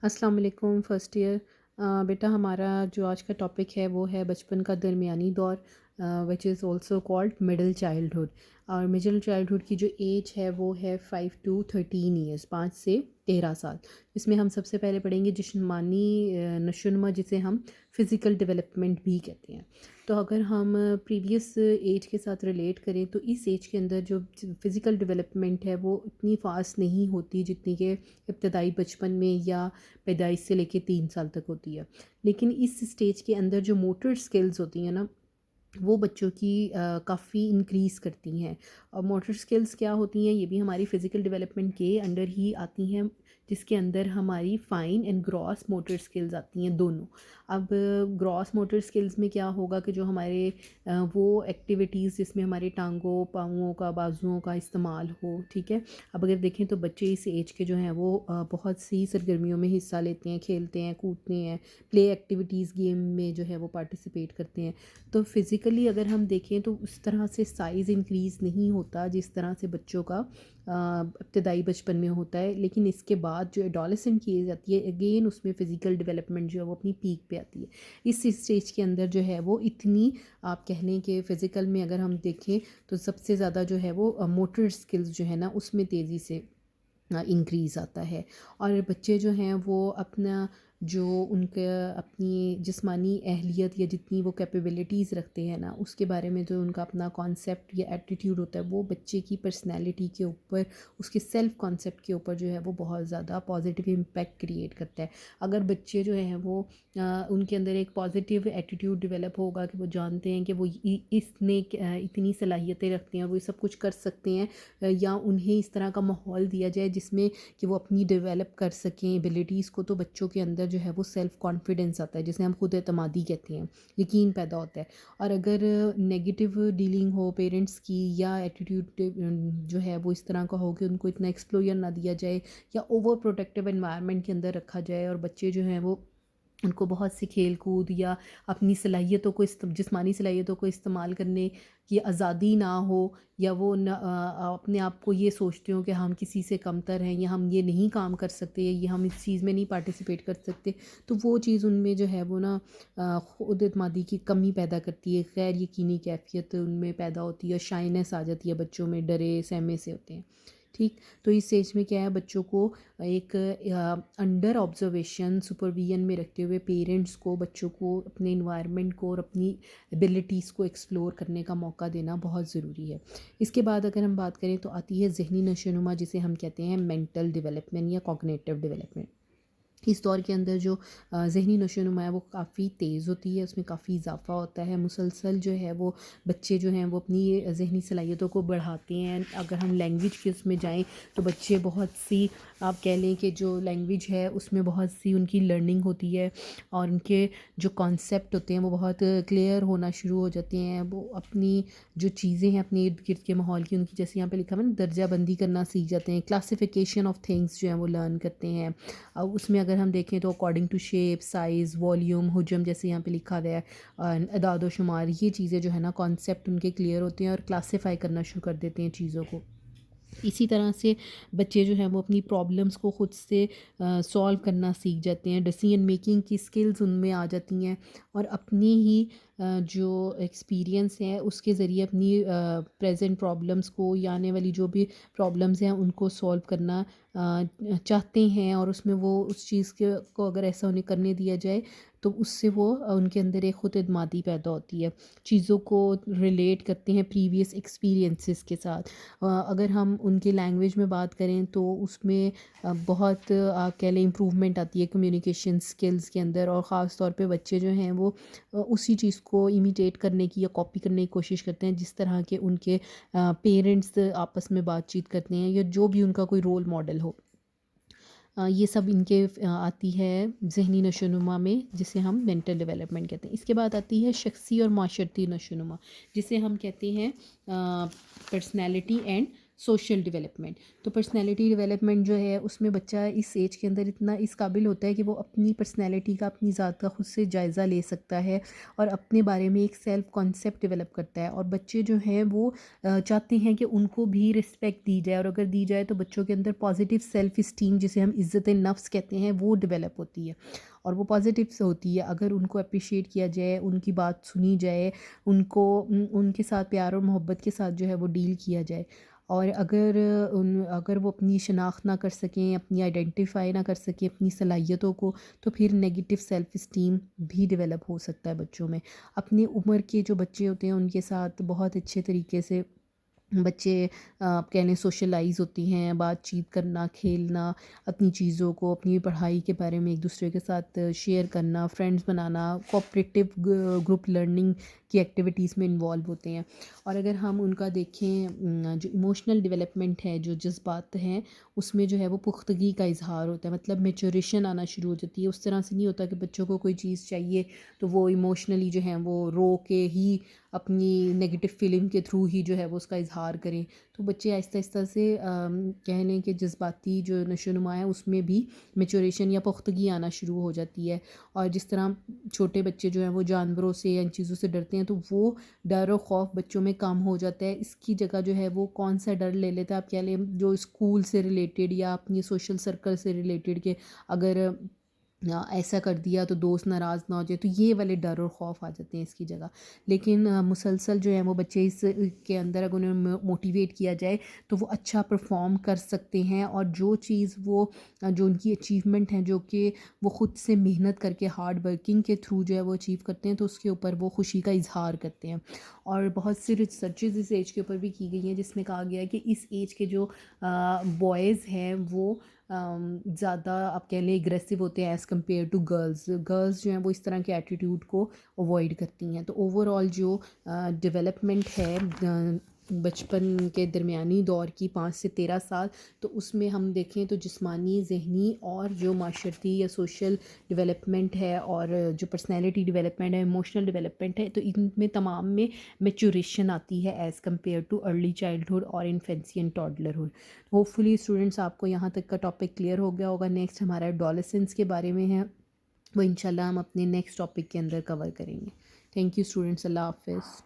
السلام علیکم first year بیٹا ہمارا جو آج کا ٹاپک ہے وہ ہے بچپن کا درمیانی دور which is also called middle childhood. اور مڈل چائلڈہڈ کی جو ایج ہے وہ ہے 5 to 13 ایئرس، 5 سے 13 سال. اس میں ہم سب سے پہلے پڑھیں گے جسمانی نشوونما، جسے ہم فزیکل ڈیولپمنٹ بھی کہتے ہیں. تو اگر ہم پریویس ایج کے ساتھ ریلیٹ کریں تو اس ایج کے اندر جو فزیکل ڈیولپمنٹ ہے وہ اتنی فاسٹ نہیں ہوتی جتنی کہ ابتدائی بچپن میں یا پیدائش سے لے کے 3 سال تک ہوتی ہے. لیکن اس اسٹیج کے اندر جو موٹر سکلز ہوتی ہیں نا، وہ بچوں کی کافی انکریز کرتی ہیں. اور موٹر سکلز کیا ہوتی ہیں، یہ بھی ہماری فزیکل ڈیولپمنٹ کے انڈر ہی آتی ہیں، جس کے اندر ہماری fine and gross motor skills آتی ہیں دونوں. اب گراس موٹر سکلز میں کیا ہوگا کہ جو ہمارے وہ ایکٹیویٹیز جس میں ہمارے ٹانگوں پاؤں کا بازوؤں کا استعمال ہو، ٹھیک ہے. اب اگر دیکھیں تو بچے اس ایج کے جو ہیں وہ بہت سی سرگرمیوں میں حصہ لیتے ہیں، کھیلتے ہیں، کودتے ہیں، پلے ایکٹیویٹیز گیم میں جو ہے وہ پارٹیسپیٹ کرتے ہیں. تو فزیکلی اگر ہم دیکھیں تو اس طرح سے سائز انکریز نہیں ہوتا جس طرح سے بچوں کا ابتدائی بچپن میں ہوتا ہے. لیکن اس کے بعد جو ایڈولسنٹ کی ایج آتی ہے، اگین اس میں فزیکل ڈیولپمنٹ جو ہے وہ اپنی پیک پہ آتی ہے. اس اسٹیج کے اندر جو ہے وہ اتنی آپ کہہ لیں کہ فزیکل میں اگر ہم دیکھیں تو سب سے زیادہ جو ہے وہ موٹر سکلز جو ہے نا اس میں تیزی سے انکریز آتا ہے. اور بچے جو ہیں وہ اپنا جو ان کا اپنی جسمانی اہلیت یا جتنی وہ کیپیبلٹیز رکھتے ہیں نا، اس کے بارے میں جو ان کا اپنا کانسیپٹ یا ایٹیٹیوڈ ہوتا ہے، وہ بچے کی پرسنالٹی کے اوپر، اس کے سیلف کانسیپٹ کے اوپر جو ہے وہ بہت زیادہ پازیٹیو امپیکٹ کریٹ کرتا ہے. اگر بچے جو ہیں وہ ان کے اندر ایک پازیٹیو ایٹیٹیوڈ ڈیولپ ہوگا کہ وہ جانتے ہیں کہ وہ اس نے اتنی صلاحیتیں رکھتے ہیں، وہ یہ سب کچھ کر سکتے ہیں، یا انہیں اس طرح کا ماحول دیا جائے جس میں کہ وہ اپنی ڈیولپ کر سکیں ایبلٹیز کو، تو بچوں کے اندر جو ہے وہ سیلف کانفیڈنس آتا ہے، جسے ہم خود اعتمادی کہتے ہیں، یقین پیدا ہوتا ہے. اور اگر نیگیٹو ڈیلنگ ہو پیرنٹس کی، یا ایٹیٹیوڈ جو ہے وہ اس طرح کا ہو کہ ان کو اتنا ایکسپلوئر نہ دیا جائے، یا اوور پروٹیکٹیو انوائرمنٹ کے اندر رکھا جائے، اور بچے جو ہیں وہ ان کو بہت سی کھیل کود یا اپنی صلاحیتوں کو جسمانی صلاحیتوں کو استعمال کرنے کی آزادی نہ ہو، یا وہ اپنے آپ کو یہ سوچتے ہوں کہ ہم کسی سے کمتر ہیں، یا ہم یہ نہیں کام کر سکتے، یا یہ ہم اس چیز میں نہیں پارٹیسپیٹ کر سکتے، تو وہ چیز ان میں جو ہے وہ نا خود اعتمادی کی کمی پیدا کرتی ہے، غیر یقینی کیفیت ان میں پیدا ہوتی ہے، شائنس آ جاتی ہے بچوں میں، ڈرے سہمے سے ہوتے ہیں. ٹھیک. تو اس اسٹیج میں کیا ہے، بچوں کو ایک انڈر آبزرویشن سپرویژن میں رکھتے ہوئے پیرنٹس کو بچوں کو اپنے انوائرمنٹ کو اور اپنی ایبلٹیز کو ایکسپلور کرنے کا موقع دینا بہت ضروری ہے. اس کے بعد اگر ہم بات کریں تو آتی ہے ذہنی نشوونما، جسے ہم کہتے ہیں مینٹل ڈیولپمنٹ یا کوگنیٹو ڈیولپمنٹ. اس دور کے اندر جو ذہنی نشوونما ہے وہ کافی تیز ہوتی ہے، اس میں کافی اضافہ ہوتا ہے، مسلسل جو ہے وہ بچے جو ہیں وہ اپنی ذہنی صلاحیتوں کو بڑھاتے ہیں. اگر ہم لینگویج کے اس میں جائیں تو بچے بہت سی آپ کہہ لیں کہ جو لینگویج ہے اس میں بہت سی ان کی لرننگ ہوتی ہے، اور ان کے جو کانسیپٹ ہوتے ہیں وہ بہت کلیئر ہونا شروع ہو جاتے ہیں. وہ اپنی جو چیزیں ہیں اپنے ارد گرد کے ماحول کی، ان کی جیسے یہاں پہ لکھا ہوا ہے نا، درجہ بندی کرنا سیکھ جاتے ہیں، کلاسیفیکیشن آف تھنگس جو ہیں وہ لرن کرتے ہیں. اس میں اگر ہم دیکھیں تو according to shape, size, volume, حجم، جیسے یہاں پہ لکھا گیا ہے، اعداد و شمار، یہ چیزیں جو ہے نا کانسیپٹ ان کے کلیئر ہوتے ہیں اور کلاسیفائی کرنا شروع کر دیتے ہیں چیزوں کو. اسی طرح سے بچے جو ہیں وہ اپنی پرابلمس کو خود سے سولو کرنا سیکھ جاتے ہیں، ڈیسیژن میکنگ کی سکلز ان میں آ جاتی ہیں، اور اپنی ہی جو ایکسپیرینس ہے اس کے ذریعے اپنی پریزنٹ پرابلمس کو یا آنے والی جو بھی پرابلمس ہیں ان کو سولو کرنا چاہتے ہیں. اور اس میں وہ اس چیز کو اگر ایسا انہیں کرنے دیا جائے تو اس سے وہ ان کے اندر ایک خود اعتمادی پیدا ہوتی ہے، چیزوں کو ریلیٹ کرتے ہیں پریویس ایکسپیرینسز کے ساتھ. اگر ہم ان کے لینگویج میں بات کریں تو اس میں بہت آپ کہہ لیں امپروومنٹ آتی ہے کمیونیکیشن سکلز کے اندر. اور خاص طور پہ بچے جو ہیں وہ اسی چیز کو امیٹیٹ کرنے کی یا کاپی کرنے کی کوشش کرتے ہیں جس طرح کے ان کے پیرنٹس آپس میں بات چیت کرتے ہیں، یا جو بھی ان کا کوئی رول ماڈل ہو. یہ سب ان کے آتی ہے ذہنی نشوونما میں، جسے ہم مینٹل ڈیولپمنٹ کہتے ہیں. اس کے بعد آتی ہے شخصی اور معاشرتی نشوونما، جسے ہم کہتے ہیں پرسنالٹی اینڈ سوشل ڈیولپمنٹ. تو پرسنالٹی ڈیولپمنٹ جو ہے اس میں بچہ اس ایج کے اندر اتنا اس قابل ہوتا ہے کہ وہ اپنی پرسنالٹی کا، اپنی ذات کا خود سے جائزہ لے سکتا ہے اور اپنے بارے میں ایک سیلف کانسیپٹ ڈیولپ کرتا ہے. اور بچے جو ہیں وہ چاہتے ہیں کہ ان کو بھی رسپیکٹ دی جائے، اور اگر دی جائے تو بچوں کے اندر پازیٹیو سیلف اسٹیم جسے ہم عزت نفس کہتے ہیں وہ ڈیولپ ہوتی ہے، اور وہ پازیٹیو سے ہوتی ہے اگر ان کو اپریشیٹ کیا جائے، ان کی بات سنی جائے، ان کو ان کے ساتھ پیار اور محبت کے ساتھ جو ہے وہ ڈیل کیا جائے. اور اگر وہ اپنی شناخت نہ کر سکیں، اپنی آئیڈینٹیفائی نہ کر سکیں اپنی صلاحیتوں کو، تو پھر نگیٹو سیلف اسٹیم بھی ڈیولپ ہو سکتا ہے بچوں میں. اپنی عمر کے جو بچے ہوتے ہیں ان کے ساتھ بہت اچھے طریقے سے بچے آپ کہہ لیں سوشلائز ہوتی ہیں، بات چیت کرنا، کھیلنا، اپنی چیزوں کو، اپنی پڑھائی کے بارے میں ایک دوسرے کے ساتھ شیئر کرنا، فرینڈز بنانا، کوآپریٹیو گروپ لرننگ کی ایکٹیویٹیز میں انوالو ہوتے ہیں. اور اگر ہم ان کا دیکھیں جو ایموشنل ڈیولپمنٹ ہے، جو جذبات ہیں، اس میں جو ہے وہ پختگی کا اظہار ہوتا ہے، مطلب میچوریشن آنا شروع ہو جاتی ہے. اس طرح سے نہیں ہوتا کہ بچوں کو کوئی چیز چاہیے تو وہ ایموشنلی جو ہیں وہ رو کے ہی اپنی نگیٹو فیلنگ کے تھرو ہی جو ہے وہ اس کا اظہار کریں. تو بچے آہستہ آہستہ سے کہہ لیں کہ جذباتی جو نشو و نما ہے اس میں بھی میچوریشن یا پختگی آنا شروع ہو جاتی ہے. اور جس طرح چھوٹے بچے جو ہیں وہ جانوروں سے یا ان چیزوں سے ڈرتے ہیں، تو وہ ڈر و خوف بچوں میں کم ہو جاتا ہے. اس کی جگہ جو ہے وہ کون سا ڈر لے لیتا ہے، آپ کہہ لیں جو اسکول سے ریلیٹڈ یا اپنی سوشل سرکل سے ریلیٹڈ، کہ اگر ایسا کر دیا تو دوست ناراض نہ ہو جائے، تو یہ والے ڈر اور خوف آ جاتے ہیں اس کی جگہ. لیکن مسلسل جو ہے وہ بچے اس کے اندر اگر انہیں موٹیویٹ کیا جائے تو وہ اچھا پرفارم کر سکتے ہیں، اور جو چیز وہ جو ان کی اچیومنٹ ہیں جو کہ وہ خود سے محنت کر کے ہارڈ ورکنگ کے تھرو جو ہے وہ اچیو کرتے ہیں، تو اس کے اوپر وہ خوشی کا اظہار کرتے ہیں. اور بہت سی ریسرچز اس ایج کے اوپر بھی کی گئی ہیں جس میں کہا گیا ہے کہ اس ایج کے جو بوائز ہیں وہ زیادہ آپ کہہ لیں اگریسو ہوتے ہیں ایز کمپیئر ٹو گرلز جو ہیں وہ اس طرح کے ایٹیٹیوڈ کو اوائڈ کرتی ہیں. تو اوور آل جو ڈیولپمنٹ ہے بچپن کے درمیانی دور کی 5 سے 13 سال، تو اس میں ہم دیکھیں تو جسمانی، ذہنی اور جو معاشرتی یا سوشل ڈیولپمنٹ ہے، اور جو پرسنالٹی ڈیولپمنٹ ہے، ایموشنل ڈیولپمنٹ ہے، تو ان میں تمام میں میچوریشن آتی ہے as compare to early childhood اور infancy and toddlerhood. Hopefully students آپ کو یہاں تک کا ٹاپک کلیئر ہو گیا ہوگا. نیکسٹ ہمارا ایڈولسنس کے بارے میں ہے، وہ انشاءاللہ ہم اپنے نیکسٹ ٹاپک کے اندر کور کریں گے. تھینک یو اسٹوڈنٹس، اللہ حافظ.